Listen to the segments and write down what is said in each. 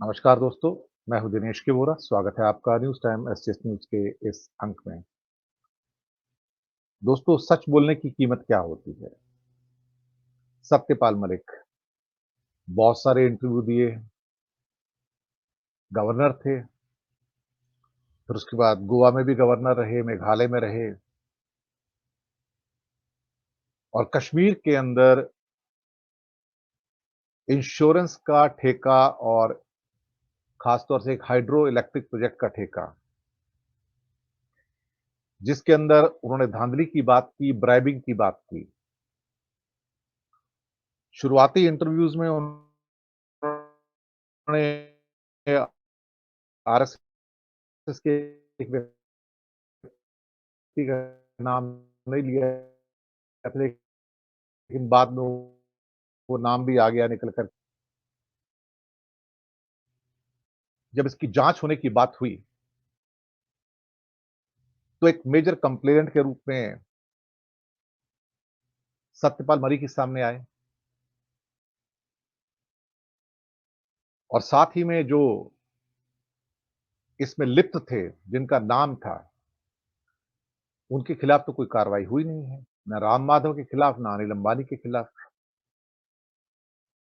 नमस्कार दोस्तों, मैं हूं दिनेश के वोरा। स्वागत है आपका न्यूज़ टाइम एसटीएस न्यूज़ के इस अंक में। दोस्तों, सच बोलने की कीमत क्या होती है? सत्यपाल मलिक बहुत सारे इंटरव्यू दिए, गवर्नर थे, फिर उसके बाद गोवा में भी गवर्नर रहे, मेघालय में रहे और कश्मीर के अंदर इंश्योरेंस का ठेका और खासतौर से एक हाइड्रो इलेक्ट्रिक प्रोजेक्ट का ठेका, जिसके अंदर उन्होंने धांधली की बात की, ब्राइबिंग की बात की। शुरुआती इंटरव्यूज़ में उन्होंने आरएसएस के एक व्यक्ति का नाम नहीं लिया, लेकिन बाद में वो नाम भी आ गया निकल कर। जब इसकी जांच होने की बात हुई, तो एक मेजर कंप्लेनेंट के रूप में सत्यपाल मलिक सामने आए और साथ ही में जो इसमें लिप्त थे, जिनका नाम था, उनके खिलाफ तो कोई कार्रवाई हुई नहीं है, ना राम माधव के खिलाफ, ना अनिल अंबानी के खिलाफ।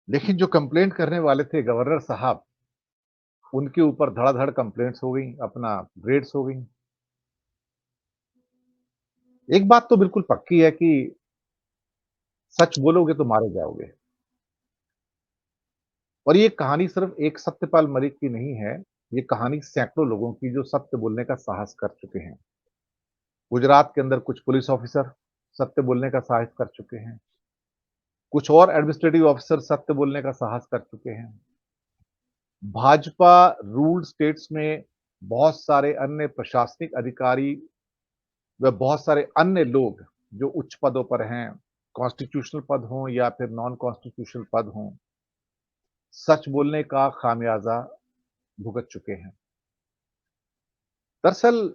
लेकिन जो कंप्लेंट करने वाले थे गवर्नर साहब, उनके ऊपर धड़ाधड़ कंप्लेंट्स हो गई, अपना रेड्स हो गई। एक बात तो बिल्कुल पक्की है कि सच बोलोगे तो मारे जाओगे। और ये कहानी सिर्फ एक सत्यपाल मलिक की नहीं है, ये कहानी सैकड़ों लोगों की जो सत्य बोलने का साहस कर चुके हैं। गुजरात के अंदर कुछ पुलिस ऑफिसर सत्य बोलने का साहस कर चुके हैं। कुछ और एडमिनिस्ट्रेटिव ऑफिसर सत्य बोलने का साहस कर चुके हैं। भाजपा रूल्ड स्टेट्स में बहुत सारे अन्य प्रशासनिक अधिकारी व बहुत सारे अन्य लोग जो उच्च पदों पर हैं, कॉन्स्टिट्यूशनल पद हों या फिर नॉन कॉन्स्टिट्यूशनल पद हों, सच बोलने का खामियाजा भुगत चुके हैं। दरअसल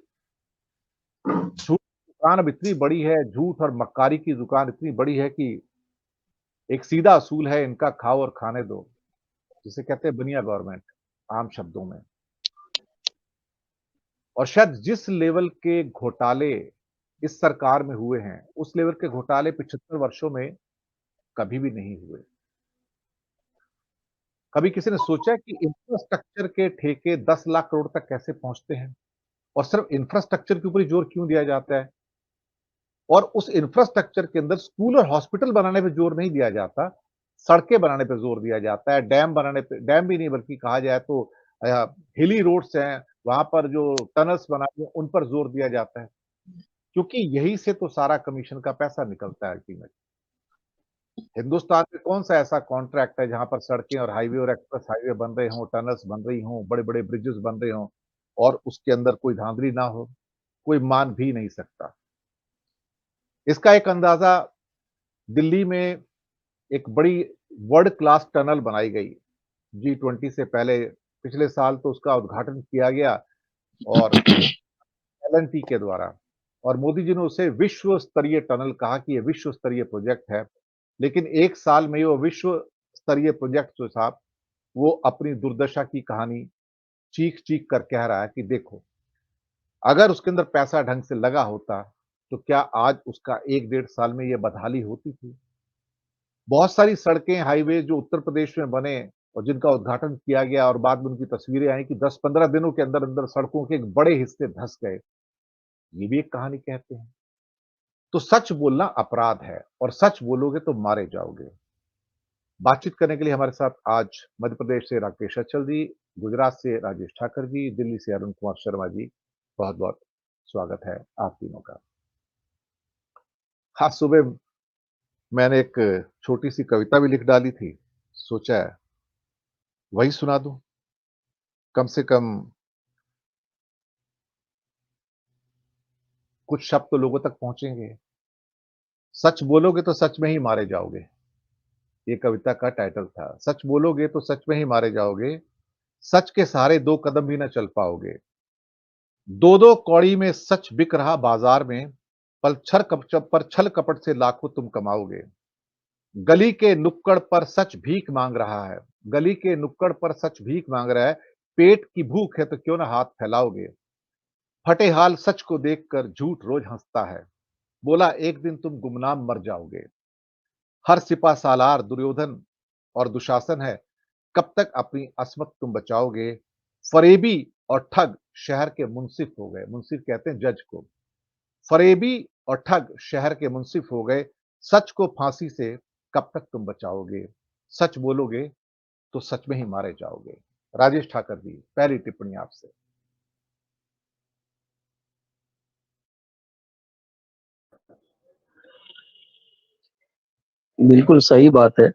झूठ की दुकान अब इतनी बड़ी है, झूठ और मक्कारी की दुकान इतनी बड़ी है कि एक सीधा असूल है, इनका खाओ और खाने दो, जिसे कहते हैं बनिया गवर्नमेंट आम शब्दों में। और शायद जिस लेवल के घोटाले इस सरकार में हुए हैं, उस लेवल के घोटाले 75 वर्षों में कभी भी नहीं हुए। कभी किसी ने सोचा है कि इंफ्रास्ट्रक्चर के ठेके 10 लाख करोड़ तक कैसे पहुँचते हैं? और सिर्फ इंफ्रास्ट्रक्चर के ऊपर ही जोर क्यों दिया जाता है? और उस इंफ्रास्ट्रक्चर के अंदर स्कूल और हॉस्पिटल बनाने पे जोर नहीं दिया जाता, सड़कें बनाने पे जोर दिया जाता है, डैम बनाने पे, डैम भी नहीं बल्कि कहा जाए तो हिली रोड्स हैं, वहाँ पर जो टनल्स बनाए हैं, उन पर जोर दिया जाता है। क्योंकि यहीं से तो सारा कमीशन का पैसा निकलता है अल्टीमेटली। हिंदुस्तान में कौन-सा ऐसा कॉन्ट्रैक्ट है जहाँ पर सड़कें और हाईवे और एक्सप्रेस हाईवे बन रहे हों, टनल्स बन रही हों, बड़े-बड़े ब्रिजेस बन रहे हों और उसके अंदर कोई धांधली ना हो? कोई मान भी नहीं सकता। इसका एक अंदाज़ा दिल्ली में एक बड़ी वर्ल्ड क्लास टनल बनाई गई, जी20 से पहले पिछले साल तो उसका उद्घाटन किया गया और एल&टी के द्वारा और मोदी जी ने उसे विश्व स्तरीय टनल कहा कि ये विश्व स्तरीय प्रोजेक्ट है। लेकिन 1 साल में ही वो विश्व स्तरीय प्रोजेक्ट जो था, वो अपनी दुर्दशा की कहानी चीख-चीख कर कह रहा है कि देखो, अगर उसके अंदर पैसा ढंग से लगा होता, तो क्या आज उसका 1 डेढ़ साल में ये बदहाली होती थी? बहुत सारी सड़कें, हाईवे जो उत्तर प्रदेश में बने और जिनका उद्घाटन किया गया और बाद में उनकी तस्वीरें आई कि 10-15 दिनों के अंदर-अंदर सड़कों के एक बड़े हिस्से धँस गए। ये भी एक कहानी कहते हैं। तो सच बोलना अपराध है और सच बोलोगे तो मारे जाओगे। बातचीत करने के लिए हमारे साथ आज मध्य प्रदेश से राकेश अचल जी, गुजरात से राजेश ठाकर जी, दिल्ली से अरुण कुमार शर्मा जी, बहुत-बहुत स्वागत है आप तीनों का। आज सुबह मैंने एक छोटी-सी कविता भी लिख डाली थी, सोचा है वही सुना दूँ। कम से कम कुछ शब्द तो लोगों तक पहुँचेंगे। सच बोलोगे तो सच में ही मारे जाओगे, ये कविता का टाइटल था। सच बोलोगे तो सच में ही मारे जाओगे, सच के सहारे 2 कदम भी ना चल पाओगे। 2-2 कौड़ी में सच बिक रहा बाज़ार में, पर छल कपट से लाखों तुम कमाओगे। गली के नुक्कड़ पर सच भीख माँग रहा है, गली के नुक्कड़ पर सच भीख मांग रहा है, पेट की भूख है तो क्यों ना हाथ फैलाओगे। फटे हाल सच को देखकर झूठ रोज हंसता है, बोला एक दिन तुम गुमनाम मर जाओगे। हर सिपा सालार दुर्योधन और दुशासन है, कब तक अपनी अस्मत तुम बचाओगे। फरेबी और ठग शहर के मुंसिफ हो गए, मुंसिफ कहते हैं जज को। फरेबी और ठग शहर के मुंसिफ हो गए, सच को फांसी से कब तक तुम बचाओगे। सच बोलोगे तो सच में ही मारे जाओगे। राजेश ठाकर जी, पहली टिप्पणी आपसे। बिल्कुल सही बात है।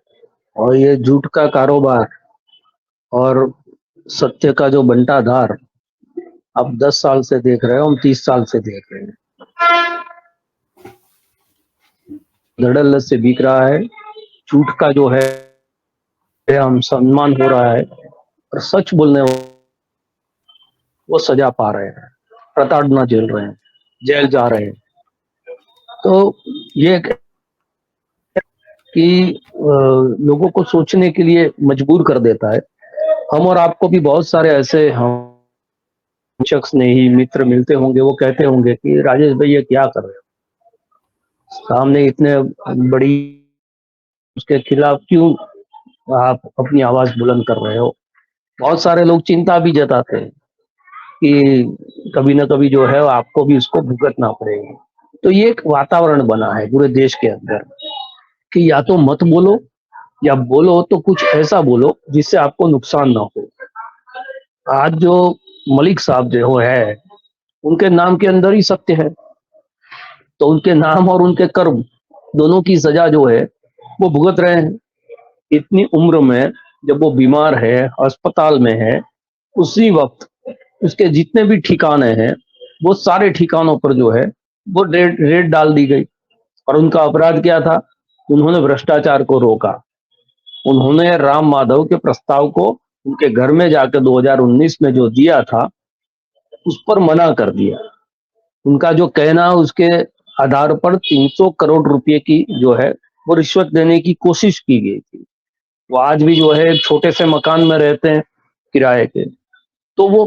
और ये झूठ का कारोबार और सत्य का जो बंटाधार आप 10 साल से देख रहे हो, हम 30 साल से देख रहे हैं। धड़ल्ले से बिक रहा है, झूठ का जो है हम सम्मान हो रहा है, और सच बोलने वो सजा पा रहे हैं, प्रताड़ना झेल रहे हैं, जेल जा रहे हैं। तो ये कि लोगों को सोचने के लिए मजबूर कर देता है। हम और आपको भी बहुत सारे ऐसे हम शख्स नहीं मित्र मिलते होंगे, वो कहते होंगे कि राजेश भाई ये क्या कर रहे हो, सामने इतने बड़ी उसके खिलाफ क्यों आप अपनी आवाज बुलंद कर रहे हो। बहुत सारे लोग चिंता भी जताते हैं कि कभी ना कभी जो है आपको भी उसको भुगतना पड़ेगा। तो ये एक वातावरण बना है पूरे देश के अंदर कि या तो मत बोलो, या बोलो तो कुछ ऐसा बोलो जिससे आपको नुकसान ना हो। आज जो मलिक साहब जो है, उनके नाम के अंदर ही सत्य है, तो उनके नाम और उनके कर्म दोनों की सजा जो है वो भुगत रहे हैं। इतनी उम्र में जब वो बीमार है, अस्पताल में है, उसी वक्त उसके जितने भी ठिकाने हैं वो सारे ठिकानों पर जो है वो रेड डाल दी गई। और उनका अपराध क्या था? उन्होंने भ्रष्टाचार को रोका। उन्होंने राम माधव के प्रस्ताव को उनके घर में जाकर 2019 में जो दिया था उस पर मना कर दिया। उनका जो कहना, उसके आधार पर 300 करोड़ रुपए की जो है वो रिश्वत देने की कोशिश की गई थी। वो आज भी जो है छोटे से मकान में रहते हैं किराए के। तो वो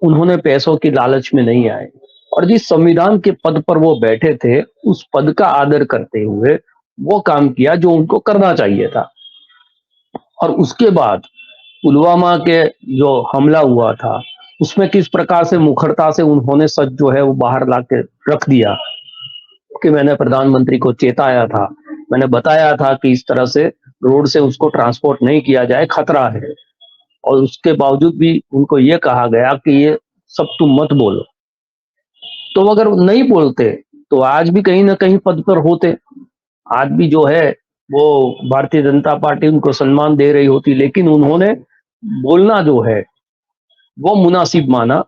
उन्होंने पैसों की लालच में नहीं आए, और जिस संविधान के पद पर वो बैठे थे उस पद का आदर करते हुए वो काम किया जो उनको करना चाहिए था। और उसके बाद पुलवामा के जो हमला हुआ था उसमें किस प्रकार से मुखरता से उन्होंने सच जो है वो बाहर ला के रख दिया कि मैंने प्रधानमंत्री को चेताया था, मैंने बताया था कि इस तरह से रोड से उसको ट्रांसपोर्ट नहीं किया जाए, खतरा है। और उसके बावजूद भी उनको ये कहा गया कि ये सब तुम मत बोलो। तो अगर नहीं बोलते तो आज भी कहीं ना कहीं पद पर होते। आज भी जो है वो भारतीय जनता पार्टी उनको सम्मान दे रही होती, लेकिन उन्होंने बोलना जो है वो मुनासिब माना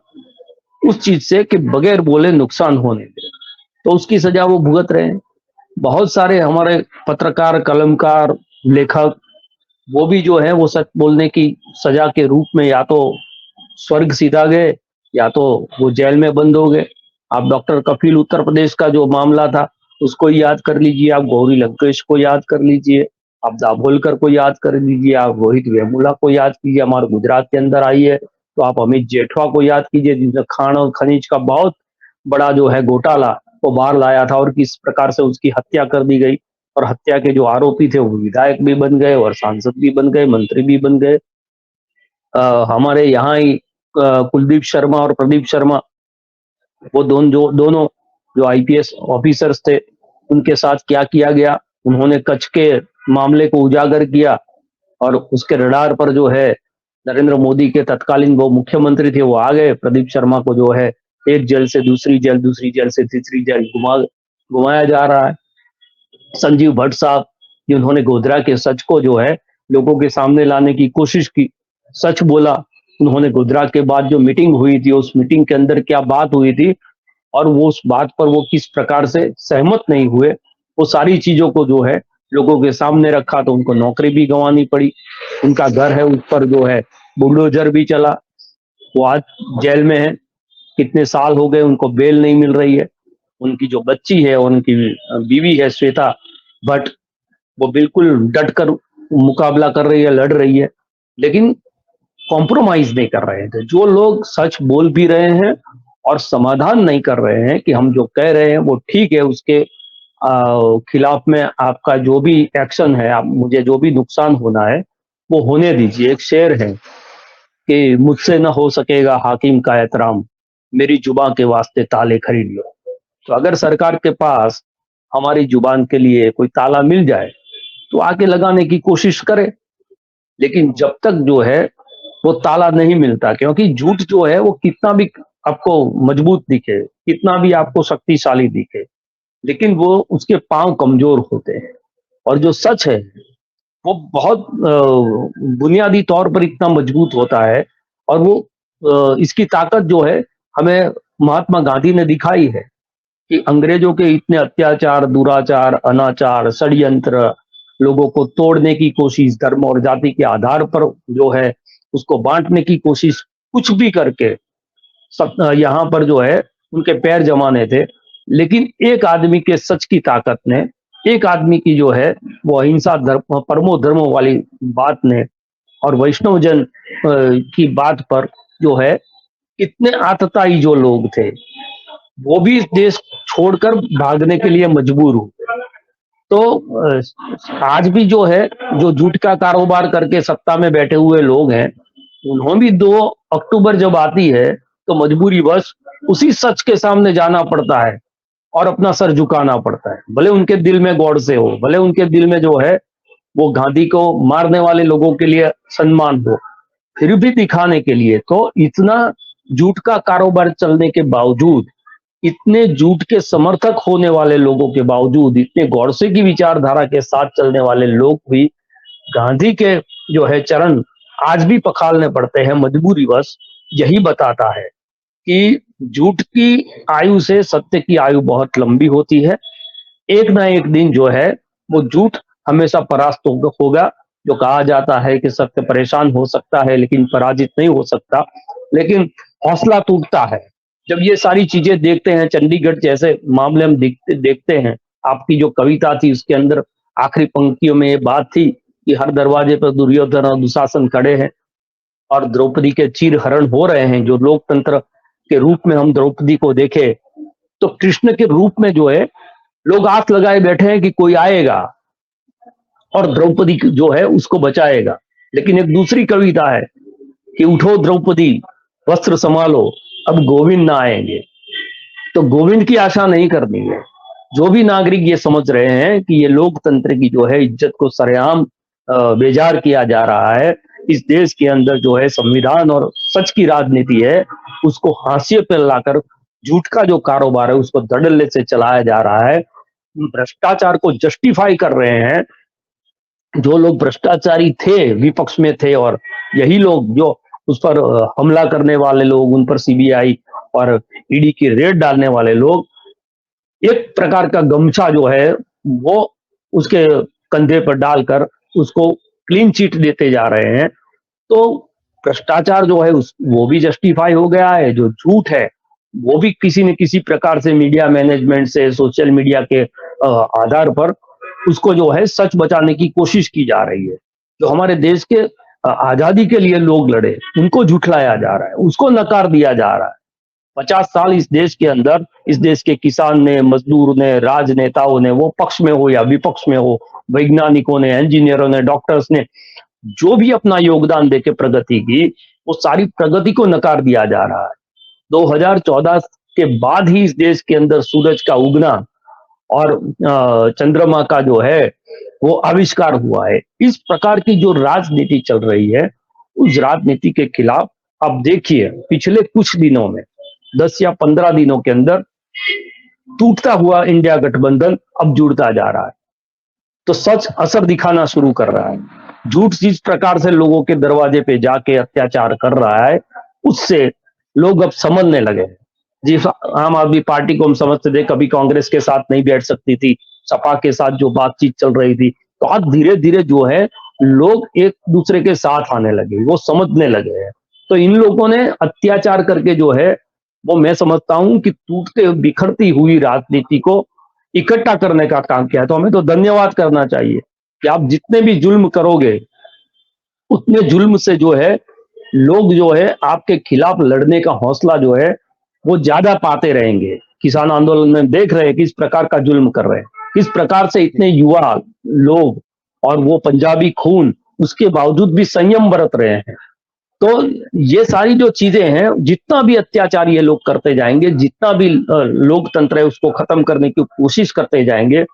उस चीज से कि बगैर बोले नुकसान होने दे। तो उसकी सजा वो भुगत रहे हैं। बहुत सारे हमारे पत्रकार, कलमकार, लेखक, वो भी जो है वो सच बोलने की सजा के रूप में या तो स्वर्ग सीधा गए या तो वो जेल में बंद हो गए। आप डॉक्टर कफील उत्तर प्रदेश का जो मामला था उसको याद कर लीजिए, आप गौरी लंकेश को याद कर लीजिए, आप दाभोलकर को याद कर लीजिए, आप रोहित वेमुला को याद कीजिए, हमारे गुजरात के अंदर आई है तो आप अमित जेठवा को याद कीजिए, जिसने खान और खनिज का बहुत बड़ा जो है घोटाला वो बाहर लाया था और किस प्रकार से उसकी हत्या कर दी गई। और हत्या के जो आरोपी थे वो विधायक भी बन गए और सांसद भी बन गए, मंत्री भी बन गए। हमारे यहाँ ही कुलदीप शर्मा और प्रदीप शर्मा, वो दोनों जो आईपीएस ऑफिसर्स थे, उनके साथ क्या किया गया। उन्होंने कच्छ के मामले को उजागर किया और उसके रडार पर जो है नरेंद्र मोदी के तत्कालीन वो मुख्यमंत्री थे वो आ गए। प्रदीप शर्मा को जो है एक जेल से दूसरी जेल, दूसरी जेल से तीसरी जेल घुमाया जा रहा है। संजीव भट्ट साहब, जिन्होंने गोधरा के सच को जो है लोगों के सामने लाने की कोशिश की, सच बोला। उन्होंने गोधरा के बाद जो मीटिंग हुई थी उस मीटिंग के अंदर क्या बात हुई थी और वो उस बात पर वो किस प्रकार से सहमत नहीं हुए, वो सारी चीजों को जो है लोगों के सामने रखा। तो उनको नौकरी भी गंवानी पड़ी, उनका घर है उस पर जो है बुलडोजर भी चला, वो आज जेल में है। कितने साल हो गए उनको बेल नहीं मिल रही है। उनकी जो बच्ची है और उनकी बीवी है श्वेता भट्ट, वो बिल्कुल डट कर मुकाबला कर रही है, लड़ रही है। लेकिन कॉम्प्रोमाइज नहीं कर रहे थे। जो लोग सच बोल भी रहे हैं और समाधान नहीं कर रहे हैं कि हम जो कह रहे हैं वो ठीक है, उसके खिलाफ में आपका जो भी एक्शन है, आप मुझे जो भी नुकसान होना है वो होने दीजिए। एक शेर है कि मुझसे न हो सकेगा हाकिम का एहतराम, मेरी जुबान के वास्ते ताले खरीद लो। तो अगर सरकार के पास हमारी जुबान के लिए कोई ताला मिल जाए तो आके लगाने की कोशिश करे, लेकिन जब तक जो है वो ताला नहीं मिलता, क्योंकि झूठ जो है वो कितना भी आपको मजबूत दिखे, कितना भी आपको शक्तिशाली दिखे, लेकिन वो उसके पांव कमजोर होते हैं। और जो सच है वो बहुत बुनियादी तौर पर इतना मजबूत होता है। और वो इसकी ताकत जो है हमें महात्मा गांधी ने दिखाई है कि अंग्रेजों के इतने अत्याचार, दुराचार, अनाचार, षड्यंत्र, लोगों को तोड़ने की कोशिश, धर्म और जाति के आधार पर जो है उसको बांटने की कोशिश, कुछ भी करके सब यहाँ पर जो है उनके पैर जमाने थे। लेकिन एक आदमी के सच की ताकत ने, एक आदमी की जो है वो अहिंसा धर्म, परमो धर्म वाली बात ने और वैष्णव जन की बात पर जो है इतने आतताई जो लोग थे वो भी इस देश छोड़कर भागने के लिए मजबूर हुए। तो आज भी जो है जो झूठ का कारोबार करके सत्ता में बैठे हुए लोग हैं, उन्होंने भी 2 अक्टूबर जब आती है तो मजबूरी बस उसी सच के सामने जाना पड़ता है और अपना सर झुकाना पड़ता है। भले उनके दिल में गॉड से हो, भले उनके दिल में जो है वो गांधी को मारने वाले लोगों के लिए सम्मान हो, फिर भी दिखाने के लिए तो इतना झूठ का कारोबार चलने के बावजूद, इतने झूठ के समर्थक होने वाले लोगों के बावजूद, इतने गौरसे की विचारधारा के साथ चलने वाले लोग भी गांधी के जो है चरण आज भी पखालने पड़ते हैं मजबूरीवश। यही बताता है कि झूठ की आयु से सत्य की आयु बहुत लंबी होती है। एक ना एक दिन जो है वो झूठ हमेशा परास्त होगा। जो कहा जाता है कि सत्य परेशान हो सकता है लेकिन पराजित नहीं हो सकता, लेकिन हौसला टूटता है जब ये सारी चीजें देखते हैं। चंडीगढ़ जैसे मामले हम देखते हैं। आपकी जो कविता थी उसके अंदर आखिरी पंक्तियों में ये बात थी कि हर दरवाजे पर दुर्योधन और दुशासन खड़े हैं और द्रौपदी के चीर हरण हो रहे हैं। जो लोकतंत्र के रूप में हम द्रौपदी को देखे तो कृष्ण के रूप में जो है लोग आस लगाए बैठे हैं कि कोई आएगा और द्रौपदी जो है उसको बचाएगा। लेकिन एक दूसरी कविता है कि उठो द्रौपदी वस्त्र संभालो, अब गोविंद ना आएंगे। तो गोविंद की आशा नहीं करनी है। जो भी नागरिक ये समझ रहे हैं कि ये लोकतंत्र की जो है इज्जत को सरेआम बेजार किया जा रहा है, इस देश के अंदर जो है संविधान और सच की राजनीति है उसको हाशिए पर लाकर झूठ का जो कारोबार है उसको धड़ल्ले से चलाया जा रहा है। भ्रष्टाचार को जस्टिफाई कर रहे हैं जो लोग भ्रष्टाचारी थे, विपक्ष में थे, और यही लोग जो उस पर हमला करने वाले लोग, उन पर सीबीआई और ईडी की रेड डालने वाले लोग, एक प्रकार का गमछा जो है वो उसके कंधे पर डालकर उसको क्लीन चिट देते जा रहे हैं। तो भ्रष्टाचार जो है वो भी जस्टिफाई हो गया है। जो झूठ है वो भी किसी न किसी प्रकार से मीडिया मैनेजमेंट से, सोशल मीडिया के आधार पर उसको जो है सच बचाने की कोशिश की जा रही है। जो हमारे देश के आजादी के लिए लोग लड़े उनको झुठलाया जा रहा है, उसको नकार दिया जा रहा है। 50 साल इस देश के अंदर इस देश के किसान ने, मजदूर ने, राजनेताओं ने, वो पक्ष में हो या विपक्ष में हो, वैज्ञानिकों ने, इंजीनियरों ने, डॉक्टर्स ने जो भी अपना योगदान देके प्रगति की, वो सारी प्रगति को नकार दिया जा रहा है। 2014 के बाद ही इस देश के अंदर सूरज का उगना और चंद्रमा का जो है वो आविष्कार हुआ है। इस प्रकार की जो राजनीति चल रही है उस राजनीति के खिलाफ अब देखिए पिछले कुछ दिनों में 10 या 15 दिनों के अंदर टूटता हुआ इंडिया गठबंधन अब जुड़ता जा रहा है। तो सच असर दिखाना शुरू कर रहा है। झूठ जिस प्रकार से लोगों के दरवाजे पे जाके अत्याचार कर रहा है उससे लोग अब समझने लगे हैं। जिस आम आदमी पार्टी को हम समझते थे कभी कांग्रेस के साथ नहीं बैठ सकती थी, सपा के साथ जो बातचीत चल रही थी, तो आज धीरे धीरे जो है लोग एक दूसरे के साथ आने लगे, वो समझने लगे हैं। तो इन लोगों ने अत्याचार करके जो है वो मैं समझता हूं कि टूटते बिखरती हुई राजनीति को इकट्ठा करने का काम किया है। तो हमें तो धन्यवाद करना चाहिए कि आप जितने भी जुल्म करोगे उतने जुल्म से जो है लोग जो है आपके खिलाफ लड़ने का हौसला जो है वो ज्यादा पाते रहेंगे। किसान आंदोलन में देख रहे हैं किस प्रकार का जुल्म कर रहे हैं, किस प्रकार से इतने युवा लोग और वो पंजाबी खून उसके बावजूद भी संयम बरत रहे हैं। तो ये सारी जो चीजें हैं, जितना भी अत्याचार ये लोग करते जाएंगे, जितना भी लोकतंत्र है उसको खत्म करने की कोशिश करते जाएंगे,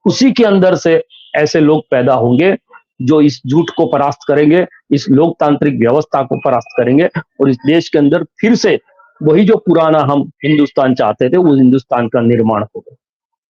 उसी के अंदर से ऐसे लोग पैदा होंगे जो इस झूठ को परास्त करेंगे, इस लोकतांत्रिक व्यवस्था को परास्त करेंगे और इस देश के अंदर फिर से वही जो पुराना हम हिंदुस्तान चाहते थे, उस हिंदुस्तान का निर्माण होगा।